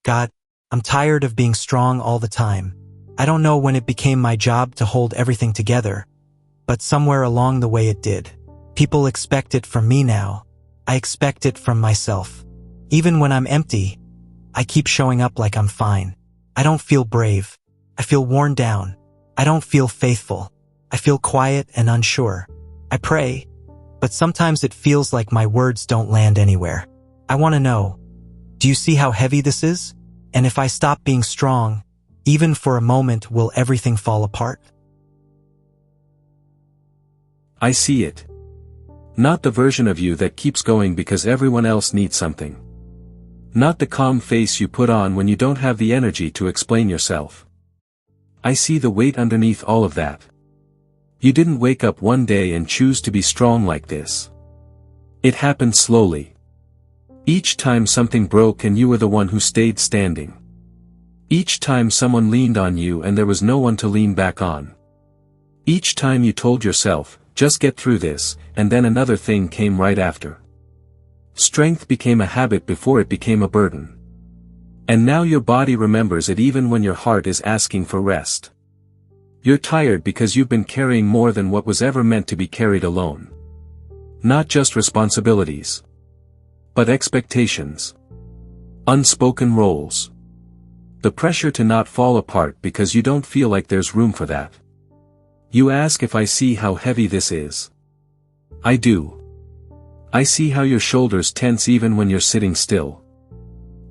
God, I'm tired of being strong all the time. I don't know when it became my job to hold everything together, but somewhere along the way it did. People expect it from me now. I expect it from myself. Even when I'm empty, I keep showing up like I'm fine. I don't feel brave. I feel worn down. I don't feel faithful. I feel quiet and unsure. I pray, but sometimes it feels like my words don't land anywhere. I want to know, do you see how heavy this is? And if I stop being strong, even for a moment, will everything fall apart? I see it. Not the version of you that keeps going because everyone else needs something. Not the calm face you put on when you don't have the energy to explain yourself. I see the weight underneath all of that. You didn't wake up one day and choose to be strong like this. It happened slowly. Each time something broke and you were the one who stayed standing. Each time someone leaned on you and there was no one to lean back on. Each time you told yourself, just get through this, and then another thing came right after. Strength became a habit before it became a burden. And now your body remembers it even when your heart is asking for rest. You're tired because you've been carrying more than what was ever meant to be carried alone. Not just responsibilities, but expectations. Unspoken roles. The pressure to not fall apart because you don't feel like there's room for that. You ask if I see how heavy this is. I do. I see how your shoulders tense even when you're sitting still.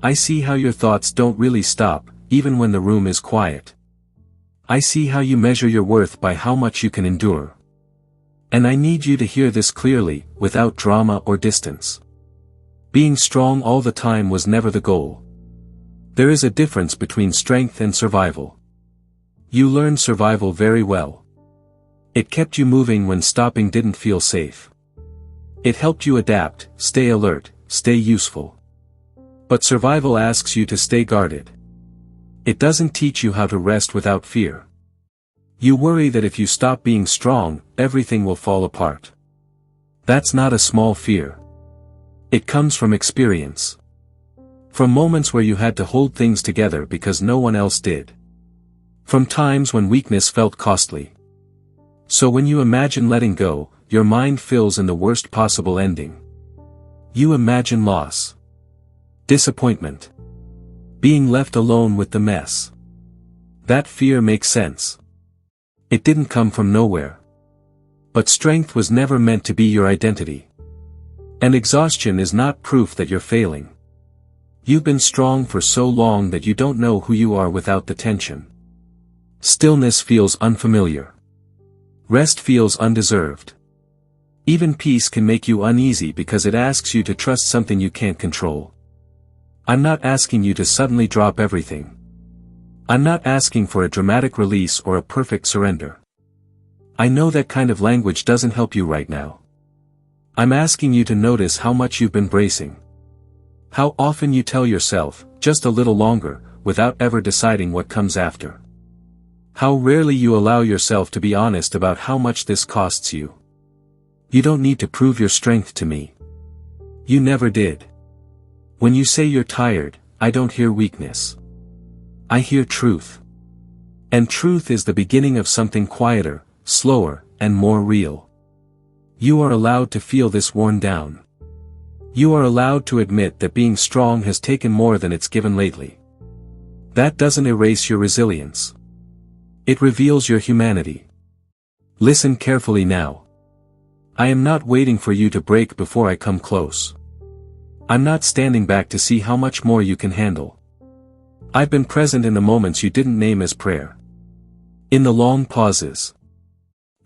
I see how your thoughts don't really stop, even when the room is quiet. I see how you measure your worth by how much you can endure. And I need you to hear this clearly, without drama or distance. Being strong all the time was never the goal. There is a difference between strength and survival. You learned survival very well. It kept you moving when stopping didn't feel safe. It helped you adapt, stay alert, stay useful. But survival asks you to stay guarded. It doesn't teach you how to rest without fear. You worry that if you stop being strong, everything will fall apart. That's not a small fear. It comes from experience. From moments where you had to hold things together because no one else did. From times when weakness felt costly. So when you imagine letting go, your mind fills in the worst possible ending. You imagine loss. Disappointment. Being left alone with the mess. That fear makes sense. It didn't come from nowhere. But strength was never meant to be your identity. And exhaustion is not proof that you're failing. You've been strong for so long that you don't know who you are without the tension. Stillness feels unfamiliar. Rest feels undeserved. Even peace can make you uneasy because it asks you to trust something you can't control. I'm not asking you to suddenly drop everything. I'm not asking for a dramatic release or a perfect surrender. I know that kind of language doesn't help you right now. I'm asking you to notice how much you've been bracing. How often you tell yourself, just a little longer, without ever deciding what comes after. How rarely you allow yourself to be honest about how much this costs you. You don't need to prove your strength to me. You never did. When you say you're tired, I don't hear weakness. I hear truth. And truth is the beginning of something quieter, slower, and more real. You are allowed to feel this worn down. You are allowed to admit that being strong has taken more than it's given lately. That doesn't erase your resilience. It reveals your humanity. Listen carefully now. I am not waiting for you to break before I come close. I'm not standing back to see how much more you can handle. I've been present in the moments you didn't name as prayer. In the long pauses.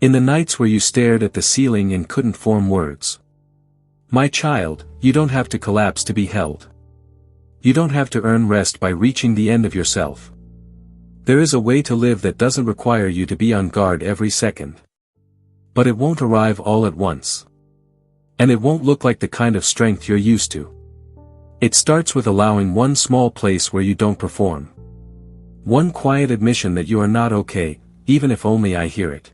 In the nights where you stared at the ceiling and couldn't form words. My child, you don't have to collapse to be held. You don't have to earn rest by reaching the end of yourself. There is a way to live that doesn't require you to be on guard every second. But it won't arrive all at once. And it won't look like the kind of strength you're used to. It starts with allowing one small place where you don't perform. One quiet admission that you are not okay, even if only I hear it.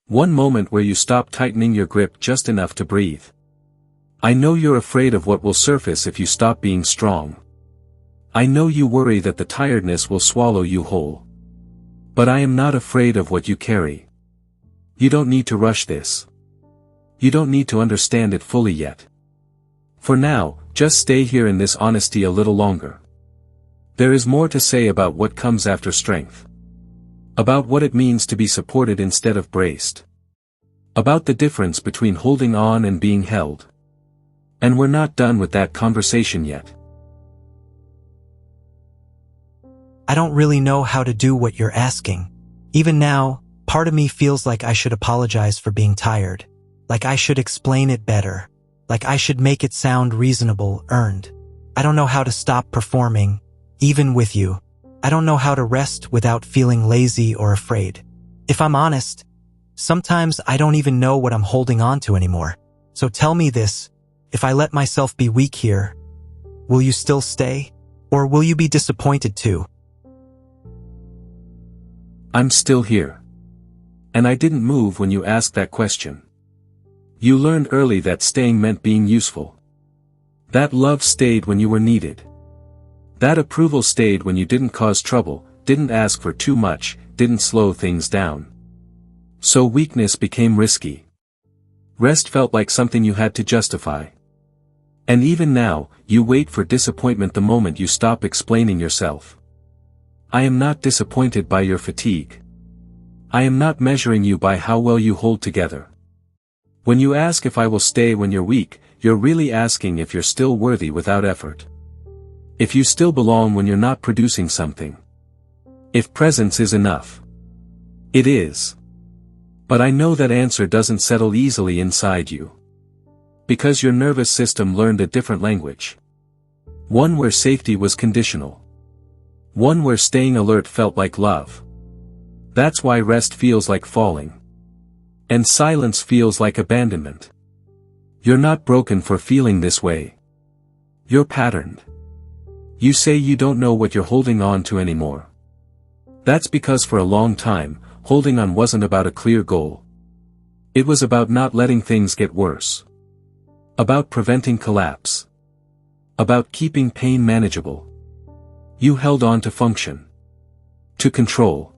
One moment where you stop tightening your grip just enough to breathe. I know you're afraid of what will surface if you stop being strong. I know you worry that the tiredness will swallow you whole. But I am not afraid of what you carry. You don't need to rush this. You don't need to understand it fully yet. For now, just stay here in this honesty a little longer. There is more to say about what comes after strength. About what it means to be supported instead of braced. About the difference between holding on and being held. And we're not done with that conversation yet. I don't really know how to do what you're asking. Even now, part of me feels like I should apologize for being tired. Like I should explain it better. Like I should make it sound reasonable, earned. I don't know how to stop performing, even with you. I don't know how to rest without feeling lazy or afraid. If I'm honest, sometimes I don't even know what I'm holding on to anymore. So tell me this, if I let myself be weak here, will you still stay? Or will you be disappointed too? I'm still here. And I didn't move when you asked that question. You learned early that staying meant being useful. That love stayed when you were needed. That approval stayed when you didn't cause trouble, didn't ask for too much, didn't slow things down. So weakness became risky. Rest felt like something you had to justify. And even now, you wait for disappointment the moment you stop explaining yourself. I am not disappointed by your fatigue. I am not measuring you by how well you hold together. When you ask if I will stay when you're weak, you're really asking if you're still worthy without effort. If you still belong when you're not producing something. If presence is enough. It is. But I know that answer doesn't settle easily inside you. Because your nervous system learned a different language. One where safety was conditional. One where staying alert felt like love. That's why rest feels like falling. And silence feels like abandonment. You're not broken for feeling this way. You're patterned. You say you don't know what you're holding on to anymore. That's because for a long time, holding on wasn't about a clear goal. It was about not letting things get worse. About preventing collapse. About keeping pain manageable. You held on to function. To control.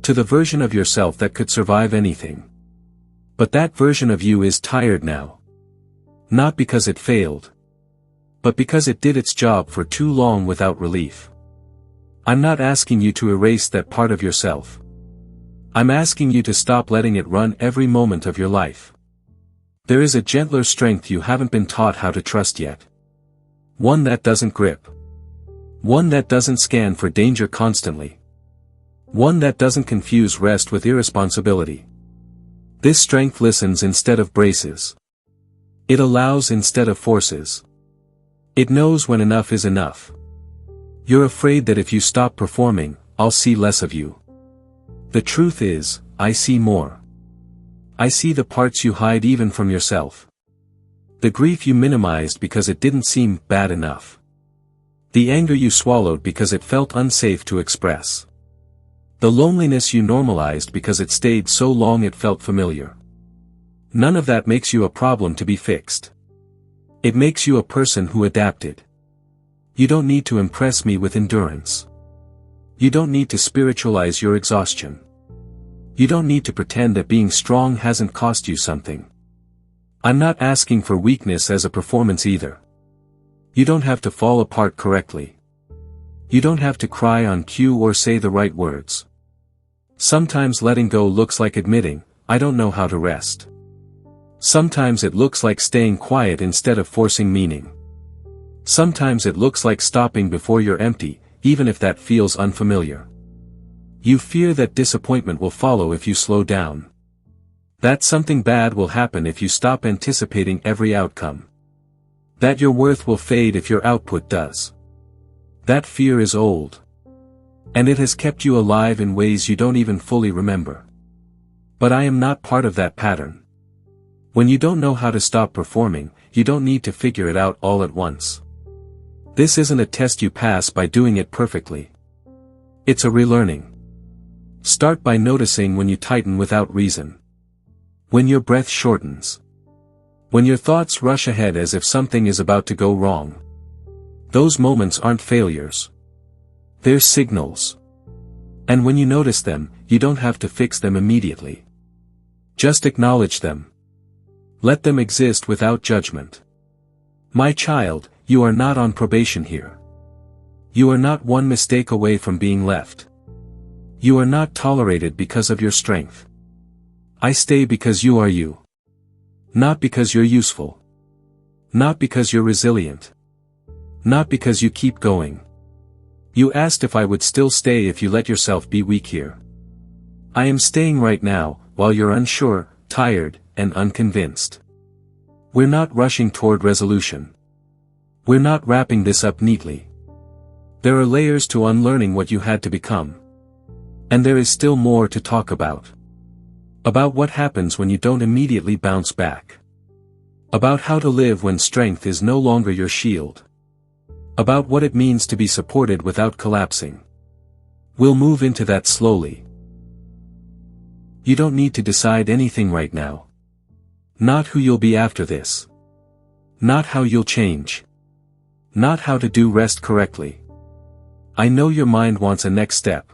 To the version of yourself that could survive anything. But that version of you is tired now. Not because it failed. But because it did its job for too long without relief. I'm not asking you to erase that part of yourself. I'm asking you to stop letting it run every moment of your life. There is a gentler strength you haven't been taught how to trust yet. One that doesn't grip. One that doesn't scan for danger constantly. One that doesn't confuse rest with irresponsibility. This strength listens instead of braces. It allows instead of forces. It knows when enough is enough. You're afraid that if you stop performing, I'll see less of you. The truth is, I see more. I see the parts you hide even from yourself. The grief you minimized because it didn't seem bad enough. The anger you swallowed because it felt unsafe to express. The loneliness you normalized because it stayed so long it felt familiar. None of that makes you a problem to be fixed. It makes you a person who adapted. You don't need to impress me with endurance. You don't need to spiritualize your exhaustion. You don't need to pretend that being strong hasn't cost you something. I'm not asking for weakness as a performance either. You don't have to fall apart correctly. You don't have to cry on cue or say the right words. Sometimes letting go looks like admitting, I don't know how to rest. Sometimes it looks like staying quiet instead of forcing meaning. Sometimes it looks like stopping before you're empty, even if that feels unfamiliar. You fear that disappointment will follow if you slow down. That something bad will happen if you stop anticipating every outcome. That your worth will fade if your output does. That fear is old. And it has kept you alive in ways you don't even fully remember. But I am not part of that pattern. When you don't know how to stop performing, you don't need to figure it out all at once. This isn't a test you pass by doing it perfectly. It's a relearning. Start by noticing when you tighten without reason. When your breath shortens. When your thoughts rush ahead as if something is about to go wrong. Those moments aren't failures. They're signals. And when you notice them, you don't have to fix them immediately. Just acknowledge them. Let them exist without judgment. My child, you are not on probation here. You are not one mistake away from being left. You are not tolerated because of your strength. I stay because you are you. Not because you're useful. Not because you're resilient. Not because you keep going. You asked if I would still stay if you let yourself be weak here. I am staying right now, while you're unsure, tired, and unconvinced. We're not rushing toward resolution. We're not wrapping this up neatly. There are layers to unlearning what you had to become. And there is still more to talk about. About what happens when you don't immediately bounce back. About how to live when strength is no longer your shield. About what it means to be supported without collapsing. We'll move into that slowly. You don't need to decide anything right now. Not who you'll be after this. Not how you'll change. Not how to do rest correctly. I know your mind wants a next step.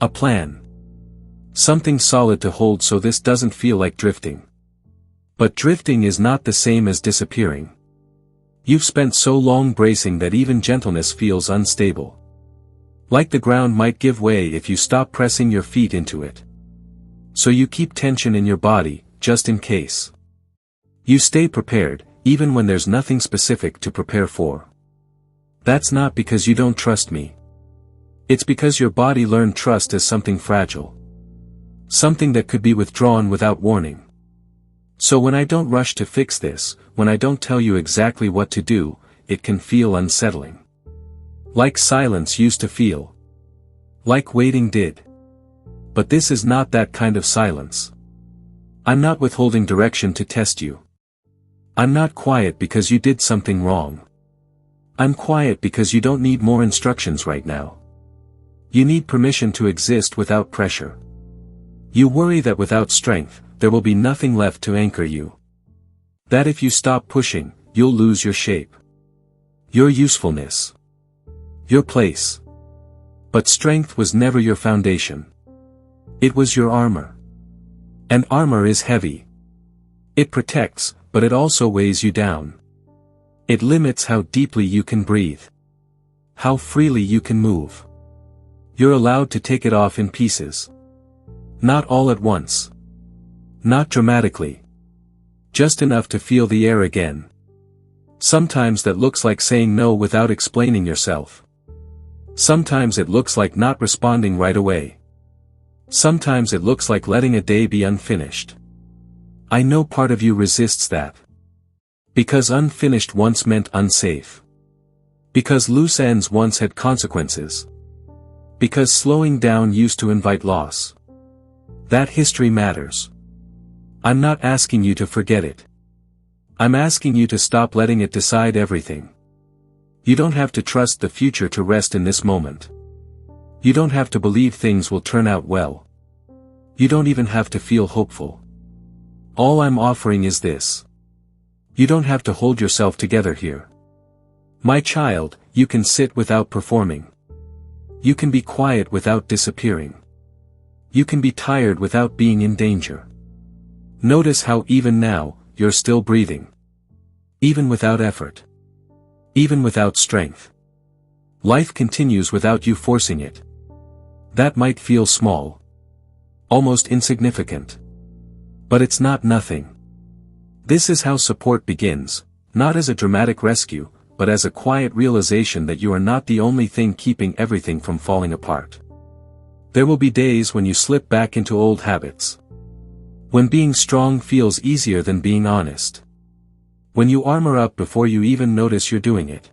A plan. Something solid to hold so this doesn't feel like drifting. But drifting is not the same as disappearing. You've spent so long bracing that even gentleness feels unstable. Like the ground might give way if you stop pressing your feet into it. So you keep tension in your body, just in case. You stay prepared, even when there's nothing specific to prepare for. That's not because you don't trust me. It's because your body learned trust as something fragile. Something that could be withdrawn without warning. So when I don't rush to fix this, when I don't tell you exactly what to do, it can feel unsettling. Like silence used to feel. Like waiting did. But this is not that kind of silence. I'm not withholding direction to test you. I'm not quiet because you did something wrong. I'm quiet because you don't need more instructions right now. You need permission to exist without pressure. You worry that without strength, there will be nothing left to anchor you. That if you stop pushing, you'll lose your shape. Your usefulness. Your place. But strength was never your foundation. It was your armor. And armor is heavy. It protects, but it also weighs you down. It limits how deeply you can breathe. How freely you can move. You're allowed to take it off in pieces. Not all at once. Not dramatically. Just enough to feel the air again. Sometimes that looks like saying no without explaining yourself. Sometimes it looks like not responding right away. Sometimes it looks like letting a day be unfinished. I know part of you resists that. Because unfinished once meant unsafe. Because loose ends once had consequences. Because slowing down used to invite loss. That history matters. I'm not asking you to forget it. I'm asking you to stop letting it decide everything. You don't have to trust the future to rest in this moment. You don't have to believe things will turn out well. You don't even have to feel hopeful. All I'm offering is this. You don't have to hold yourself together here. My child, you can sit without performing. You can be quiet without disappearing. You can be tired without being in danger. Notice how even now, you're still breathing. Even without effort. Even without strength. Life continues without you forcing it. That might feel small. Almost insignificant. But it's not nothing. This is how support begins, not as a dramatic rescue, but as a quiet realization that you are not the only thing keeping everything from falling apart. There will be days when you slip back into old habits. When being strong feels easier than being honest. When you armor up before you even notice you're doing it.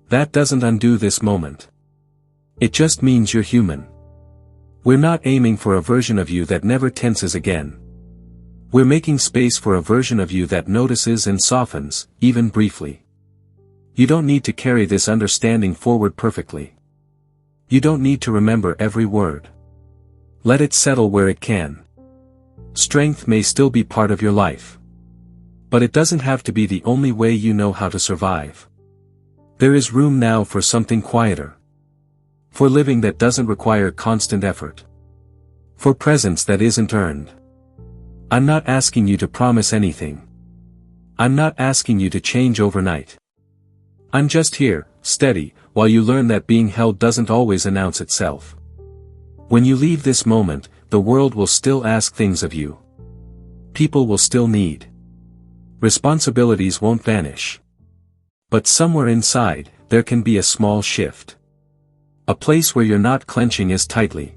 That doesn't undo this moment. It just means you're human. We're not aiming for a version of you that never tenses again. We're making space for a version of you that notices and softens, even briefly. You don't need to carry this understanding forward perfectly. You don't need to remember every word. Let it settle where it can. Strength may still be part of your life. But it doesn't have to be the only way you know how to survive. There is room now for something quieter. For living that doesn't require constant effort. For presence that isn't earned. I'm not asking you to promise anything. I'm not asking you to change overnight. I'm just here, steady, while you learn that being held doesn't always announce itself. When you leave this moment, the world will still ask things of you. People will still need. Responsibilities won't vanish. But somewhere inside, there can be a small shift. A place where you're not clenching as tightly.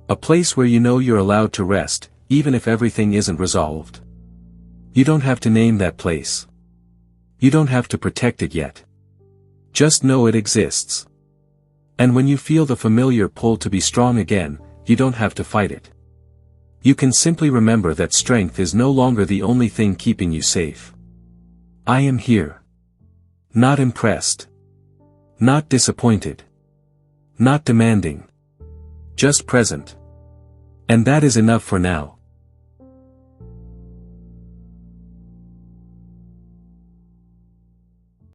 A place where you know you're allowed to rest, even if everything isn't resolved. You don't have to name that place. You don't have to protect it yet. Just know it exists. And when you feel the familiar pull to be strong again, you don't have to fight it. You can simply remember that strength is no longer the only thing keeping you safe. I am here. Not impressed. Not disappointed. Not demanding. Just present. And that is enough for now.